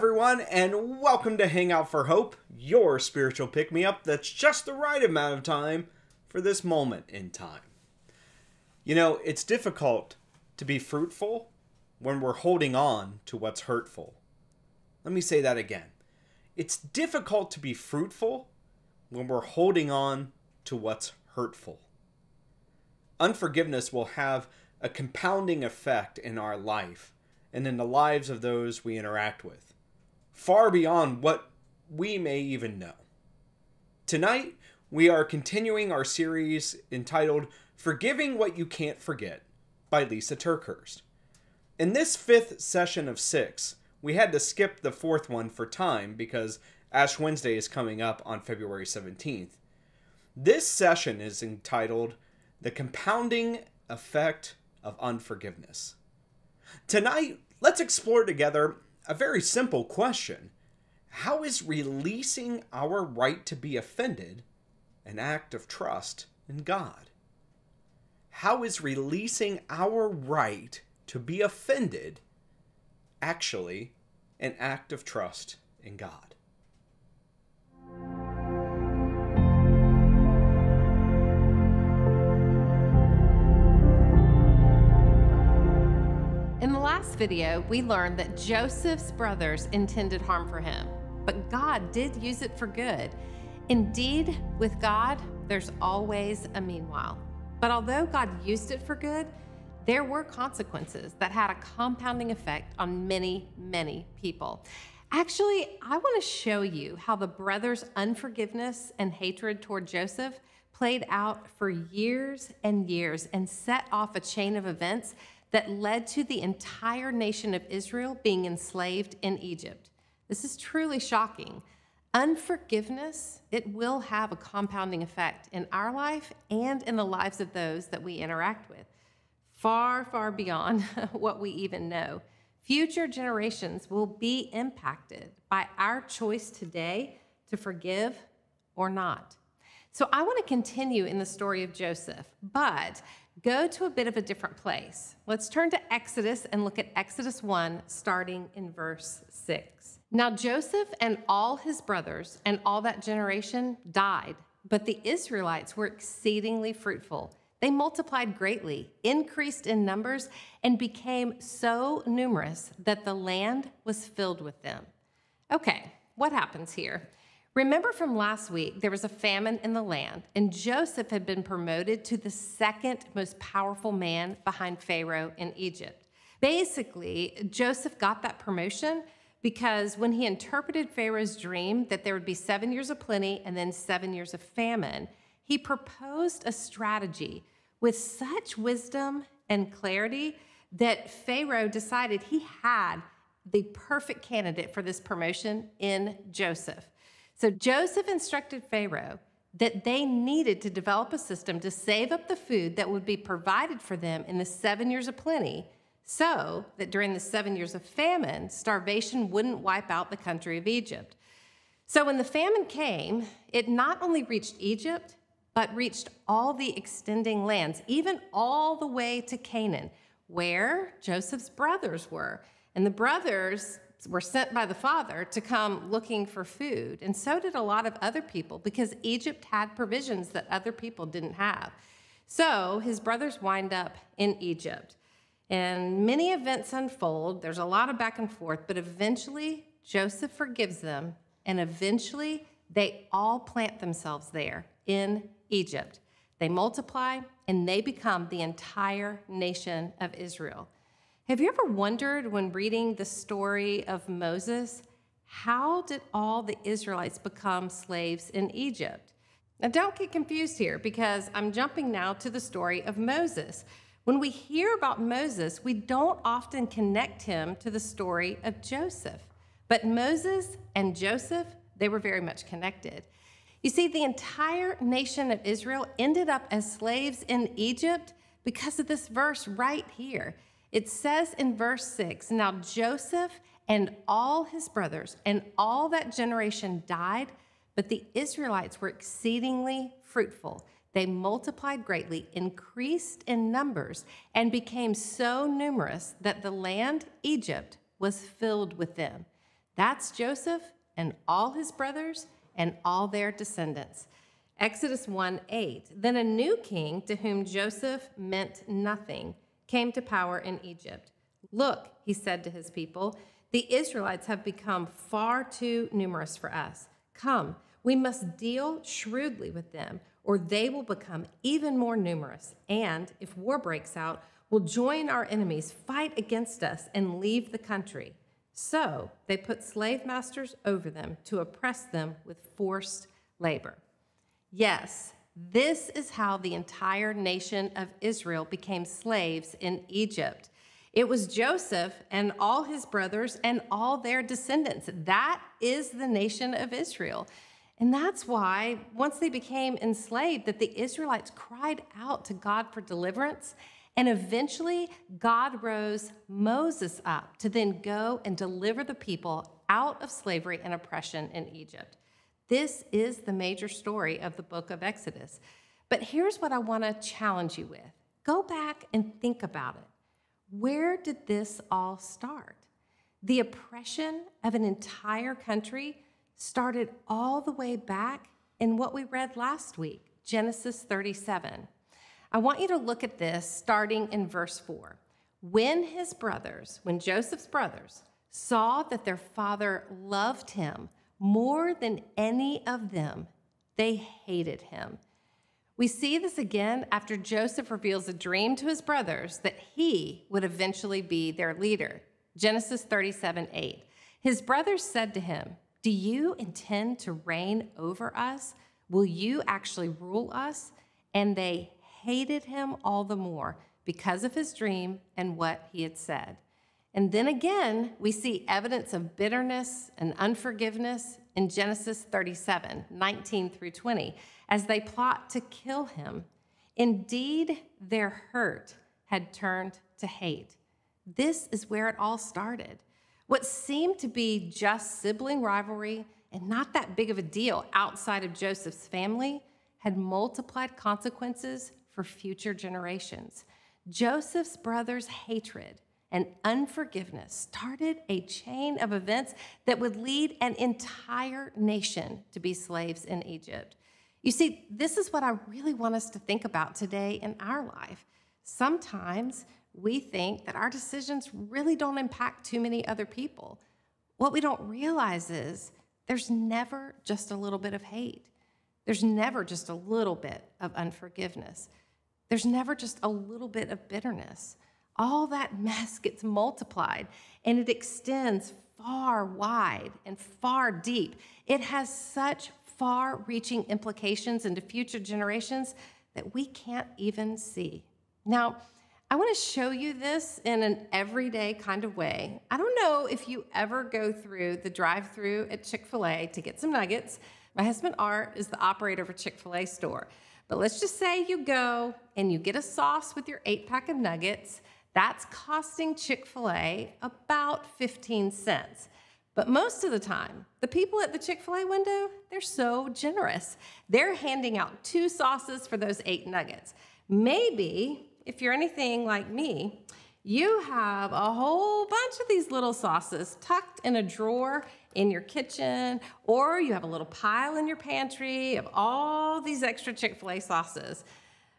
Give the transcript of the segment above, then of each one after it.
everyone, and welcome to Hangout for Hope, your spiritual pick-me-up that's just the right amount of time for this moment in time. You know, it's difficult to be fruitful when we're holding on to what's hurtful. Let me say that again. It's difficult to be fruitful when we're holding on to what's hurtful. Unforgiveness will have a compounding effect in our life and in the lives of those we interact with, far beyond what we may even know. Tonight, we are continuing our series entitled Forgiving What You Can't Forget by Lisa TerKeurst. In this fifth session of 6, we had to skip the fourth one for time because Ash Wednesday is coming up on February 17th. This session is entitled The Compounding Effect of Unforgiveness. Tonight, let's explore together a very simple question. How is releasing our right to be offended an act of trust in God? How is releasing our right to be offended actually an act of trust in God? In the last video, we learned that Joseph's brothers intended harm for him, but God did use it for good. Indeed, with God, there's always a meanwhile. But although God used it for good, there were consequences that had a compounding effect on many, many people. Actually, I want to show you how the brothers' unforgiveness and hatred toward Joseph played out for years and years and set off a chain of events that led to the entire nation of Israel being enslaved in Egypt. This is truly shocking. Unforgiveness, it will have a compounding effect in our life and in the lives of those that we interact with, far, far beyond what we even know. Future generations will be impacted by our choice today to forgive or not. So I want to continue in the story of Joseph, but go to a bit of a different place. Let's turn to Exodus and look at Exodus 1, starting in verse 6. Now Joseph and all his brothers and all that generation died, but the Israelites were exceedingly fruitful. They multiplied greatly, increased in numbers, and became so numerous that the land was filled with them. Okay, what happens here? Remember from last week, there was a famine in the land, and Joseph had been promoted to the second most powerful man behind Pharaoh in Egypt. Basically, Joseph got that promotion because when he interpreted Pharaoh's dream that there would be 7 years of plenty and then 7 years of famine, he proposed a strategy with such wisdom and clarity that Pharaoh decided he had the perfect candidate for this promotion in Joseph. So Joseph instructed Pharaoh that they needed to develop a system to save up the food that would be provided for them in the 7 years of plenty so that during the 7 years of famine, starvation wouldn't wipe out the country of Egypt. So when the famine came, it not only reached Egypt, but reached all the extending lands, even all the way to Canaan, where Joseph's brothers were. And the brothers were sent by the father to come looking for food. And so did a lot of other people because Egypt had provisions that other people didn't have. So his brothers wind up in Egypt. And many events unfold. There's a lot of back and forth, but eventually Joseph forgives them. And eventually they all plant themselves there in Egypt. They multiply and they become the entire nation of Israel. Have you ever wondered when reading the story of Moses, how did all the Israelites become slaves in Egypt? Now don't get confused here because I'm jumping now to the story of Moses. When we hear about Moses, we don't often connect him to the story of Joseph. But Moses and Joseph, they were very much connected. You see, the entire nation of Israel ended up as slaves in Egypt because of this verse right here. It says in verse 6, now Joseph and all his brothers and all that generation died, but the Israelites were exceedingly fruitful. They multiplied greatly, increased in numbers, and became so numerous that the land, Egypt, was filled with them. That's Joseph and all his brothers and all their descendants. Exodus 1:8. Then a new king to whom Joseph meant nothing came to power in Egypt. Look, he said to his people, the Israelites have become far too numerous for us. Come, we must deal shrewdly with them, or they will become even more numerous. And if war breaks out, we'll join our enemies, fight against us, and leave the country. So they put slave masters over them to oppress them with forced labor. Yes, this is how the entire nation of Israel became slaves in Egypt. It was Joseph and all his brothers and all their descendants. That is the nation of Israel. And that's why, once they became enslaved, that the Israelites cried out to God for deliverance. And eventually, God rose Moses up to then go and deliver the people out of slavery and oppression in Egypt. This is the major story of the book of Exodus. But here's what I want to challenge you with. Go back and think about it. Where did this all start? The oppression of an entire country started all the way back in what we read last week, Genesis 37. I want you to look at this starting in verse 4. When Joseph's brothers saw that their father loved him more than any of them, they hated him. We see this again after Joseph reveals a dream to his brothers that he would eventually be their leader. Genesis 37:8. His brothers said to him, do you intend to reign over us? Will you actually rule us? And they hated him all the more because of his dream and what he had said. And then again, we see evidence of bitterness and unforgiveness in Genesis 37:19-20, as they plot to kill him. Indeed, their hurt had turned to hate. This is where it all started. What seemed to be just sibling rivalry and not that big of a deal outside of Joseph's family had multiplied consequences for future generations. Joseph's brothers' hatred and unforgiveness started a chain of events that would lead an entire nation to be slaves in Egypt. You see, this is what I really want us to think about today in our life. Sometimes we think that our decisions really don't impact too many other people. What we don't realize is there's never just a little bit of hate. There's never just a little bit of unforgiveness. There's never just a little bit of bitterness. All that mess gets multiplied, and it extends far wide and far deep. It has such far-reaching implications into future generations that we can't even see. Now, I want to show you this in an everyday kind of way. I don't know if you ever go through the drive-thru at Chick-fil-A to get some nuggets. My husband, Art, is the operator of a Chick-fil-A store. But let's just say you go and you get a sauce with your 8-pack of nuggets. That's costing Chick-fil-A about 15 cents. But most of the time, the people at the Chick-fil-A window, they're so generous. They're handing out 2 sauces for those 8 nuggets. Maybe, if you're anything like me, you have a whole bunch of these little sauces tucked in a drawer in your kitchen, or you have a little pile in your pantry of all these extra Chick-fil-A sauces.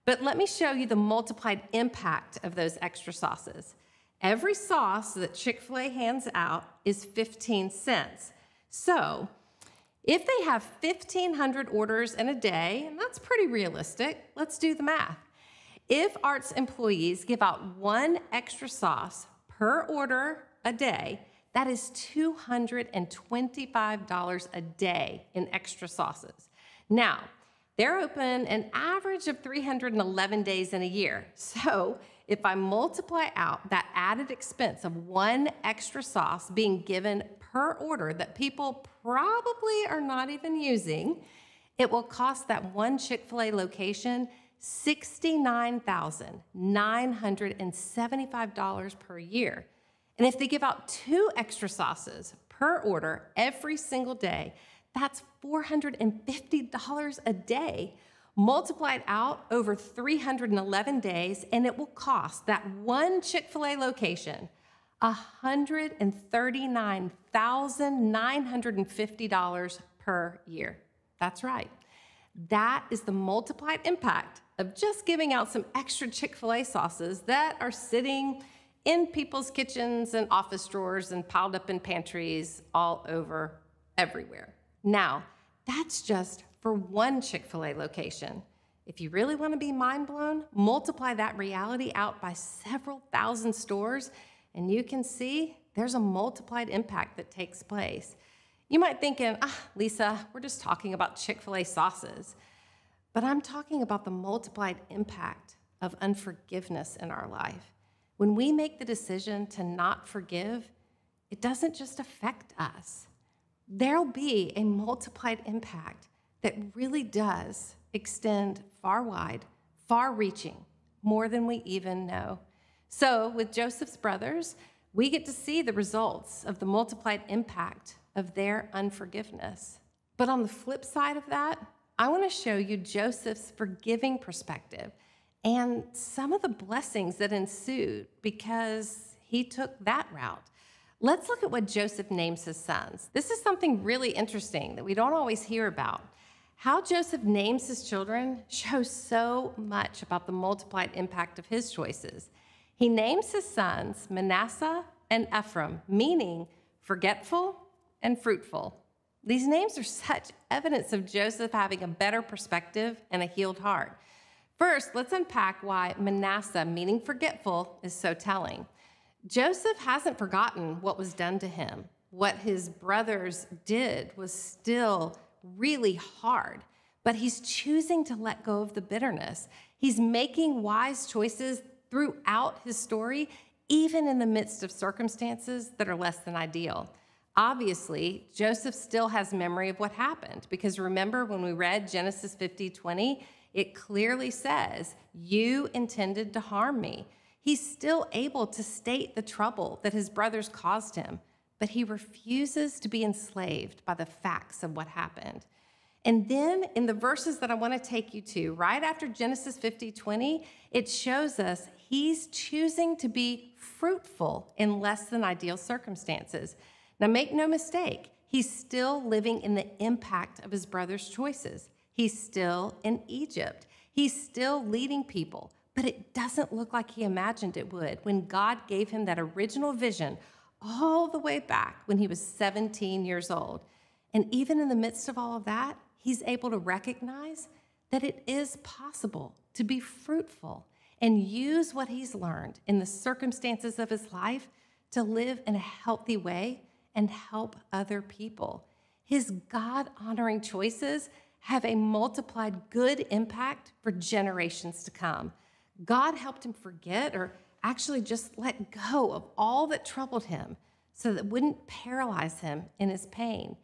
But let me show you the multiplied impact of those extra sauces. Every sauce that Chick-fil-A hands out is 15 cents. So if they have 1,500 orders in a day, and that's pretty realistic, let's do the math. If Art's employees give out 1 extra sauce per order a day, that is $225 a day in extra sauces. Now, they're open an average of 311 days in a year. So if I multiply out that added expense of 1 extra sauce being given per order that people probably are not even using, it will cost that one Chick-fil-A location $69,975 per year. And if they give out 2 extra sauces per order every single day, that's $450 a day, multiplied out over 311 days, and it will cost that one Chick-fil-A location $139,950 per year. That's right. That is the multiplied impact of just giving out some extra Chick-fil-A sauces that are sitting in people's kitchens and office drawers and piled up in pantries all over everywhere. Now, that's just for one Chick-fil-A location. If you really want to be mind blown, multiply that reality out by several thousand stores, and you can see there's a multiplied impact that takes place. You might think, Lisa, we're just talking about Chick-fil-A sauces. But I'm talking about the multiplied impact of unforgiveness in our life. When we make the decision to not forgive, it doesn't just affect us. There'll be a multiplied impact that really does extend far wide, far reaching, more than we even know. So with Joseph's brothers, we get to see the results of the multiplied impact of their unforgiveness. But on the flip side of that, I want to show you Joseph's forgiving perspective and some of the blessings that ensued because he took that route. Let's look at what Joseph names his sons. This is something really interesting that we don't always hear about. How Joseph names his children shows so much about the multiplied impact of his choices. He names his sons Manasseh and Ephraim, meaning forgetful and fruitful. These names are such evidence of Joseph having a better perspective and a healed heart. First, let's unpack why Manasseh, meaning forgetful, is so telling. Joseph hasn't forgotten what was done to him. What his brothers did was still really hard, but he's choosing to let go of the bitterness. He's making wise choices throughout his story, even in the midst of circumstances that are less than ideal. Obviously, Joseph still has memory of what happened, because remember when we read Genesis 50:20, it clearly says, "You intended to harm me." He's still able to state the trouble that his brothers caused him, but he refuses to be enslaved by the facts of what happened. And then in the verses that I want to take you to, right after Genesis 50:20, it shows us he's choosing to be fruitful in less than ideal circumstances. Now, make no mistake, he's still living in the impact of his brother's choices. He's still in Egypt. He's still leading people, but it doesn't look like he imagined it would when God gave him that original vision all the way back when he was 17 years old. And even in the midst of all of that, he's able to recognize that it is possible to be fruitful and use what he's learned in the circumstances of his life to live in a healthy way and help other people. His God-honoring choices have a multiplied good impact for generations to come. God helped him forget, or actually just let go of all that troubled him so that it wouldn't paralyze him in his pain.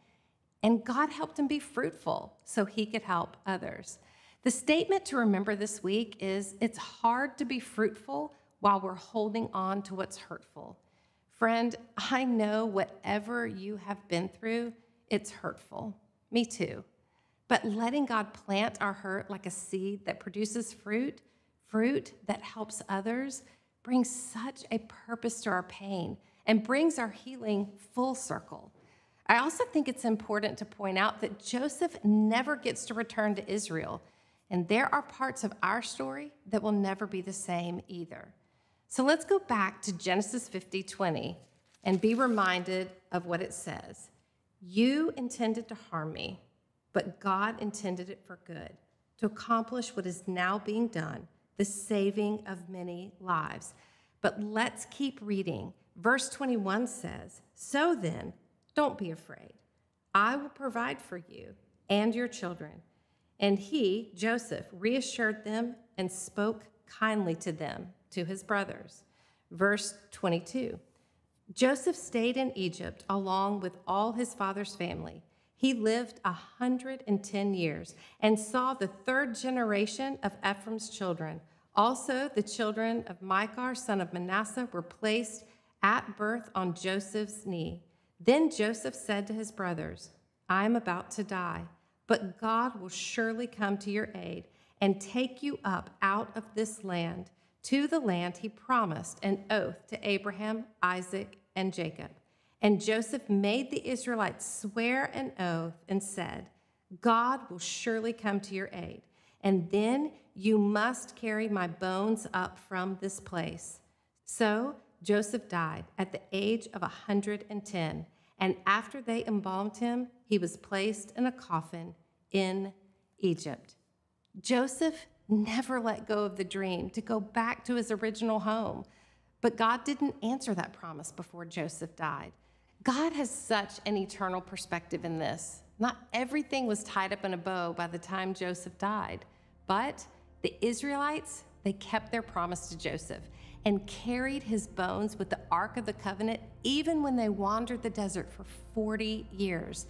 And God helped him be fruitful so he could help others. The statement to remember this week is, it's hard to be fruitful while we're holding on to what's hurtful. Friend, I know whatever you have been through, it's hurtful. Me too. But letting God plant our hurt like a seed that produces fruit that helps others, brings such a purpose to our pain and brings our healing full circle. I also think it's important to point out that Joseph never gets to return to Israel, and there are parts of our story that will never be the same either. So let's go back to Genesis 50:20 and be reminded of what it says. You intended to harm me, but God intended it for good, to accomplish what is now being done, the saving of many lives. But let's keep reading. Verse 21 says, so then, don't be afraid. I will provide for you and your children. And he, Joseph, reassured them and spoke kindly to them, to his brothers. Verse 22, Joseph stayed in Egypt along with all his father's family. He lived 110 years and saw the third generation of Ephraim's children. Also, the children of Machir, son of Manasseh, were placed at birth on Joseph's knee. Then Joseph said to his brothers, I am about to die, but God will surely come to your aid and take you up out of this land to the land he promised an oath to Abraham, Isaac, and Jacob. And Joseph made the Israelites swear an oath and said, God will surely come to your aid, and then you must carry my bones up from this place. So Joseph died at the age of 110, and after they embalmed him, he was placed in a coffin in Egypt. Joseph never let go of the dream to go back to his original home, but God didn't answer that promise before Joseph died. God has such an eternal perspective in this. Not everything was tied up in a bow by the time Joseph died, but the Israelites, they kept their promise to Joseph and carried his bones with the Ark of the Covenant even when they wandered the desert for 40 years.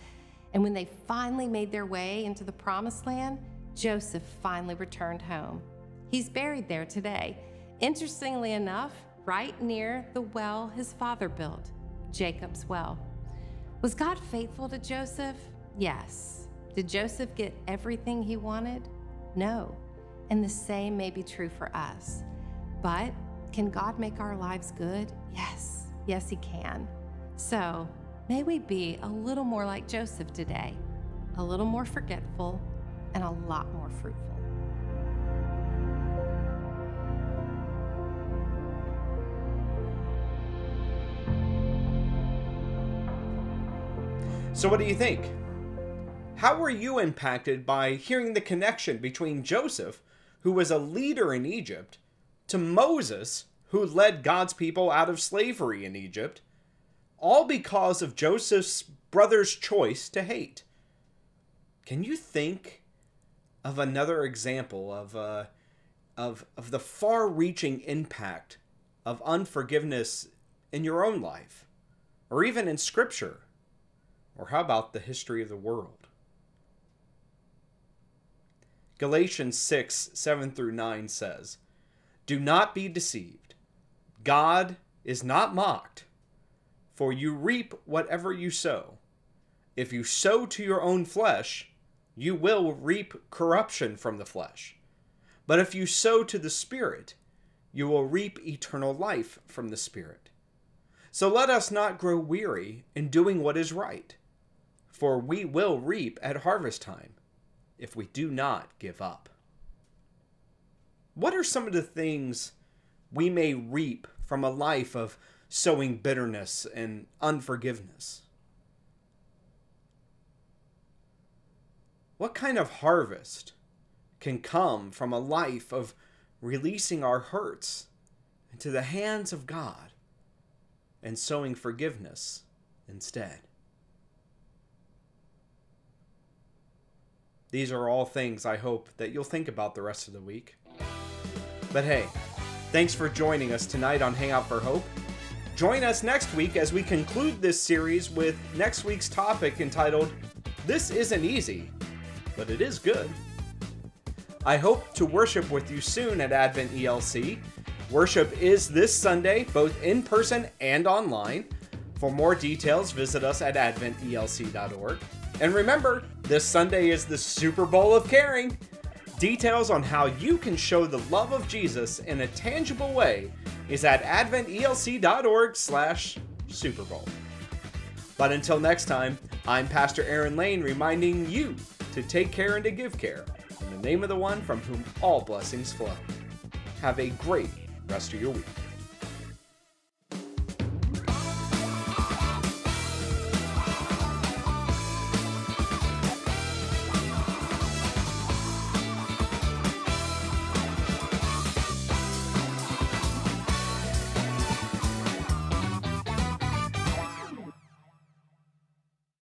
And when they finally made their way into the Promised Land, Joseph finally returned home. He's buried there today. Interestingly enough, right near the well his father built, Jacob's well. Was God faithful to Joseph? Yes. Did Joseph get everything he wanted? No. And the same may be true for us. But can God make our lives good? Yes. Yes, he can. So may we be a little more like Joseph today, a little more forgetful, and a lot more fruitful. So what do you think? How were you impacted by hearing the connection between Joseph, who was a leader in Egypt, to Moses, who led God's people out of slavery in Egypt, all because of Joseph's brother's choice to hate? Can you think of another example of the far-reaching impact of unforgiveness in your own life, or even in Scripture? Or how about the history of the world? Galatians 6:7-9 says, "Do not be deceived. God is not mocked. For you reap whatever you sow. If you sow to your own flesh, you will reap corruption from the flesh. But if you sow to the Spirit, you will reap eternal life from the Spirit. So let us not grow weary in doing what is right, for we will reap at harvest time if we do not give up." What are some of the things we may reap from a life of sowing bitterness and unforgiveness? What kind of harvest can come from a life of releasing our hurts into the hands of God and sowing forgiveness instead? These are all things I hope that you'll think about the rest of the week. But hey, thanks for joining us tonight on Hangout for Hope. Join us next week as we conclude this series with next week's topic entitled, "This Isn't Easy, but It Is Good." I hope to worship with you soon at Advent ELC. Worship is this Sunday, both in person and online. For more details, visit us at adventelc.org. And remember, this Sunday is the Super Bowl of Caring. Details on how you can show the love of Jesus in a tangible way is at adventelc.org/Super Bowl. But until next time, I'm Pastor Aaron Lane reminding you to take care and to give care in the name of the one from whom all blessings flow. Have a great rest of your week.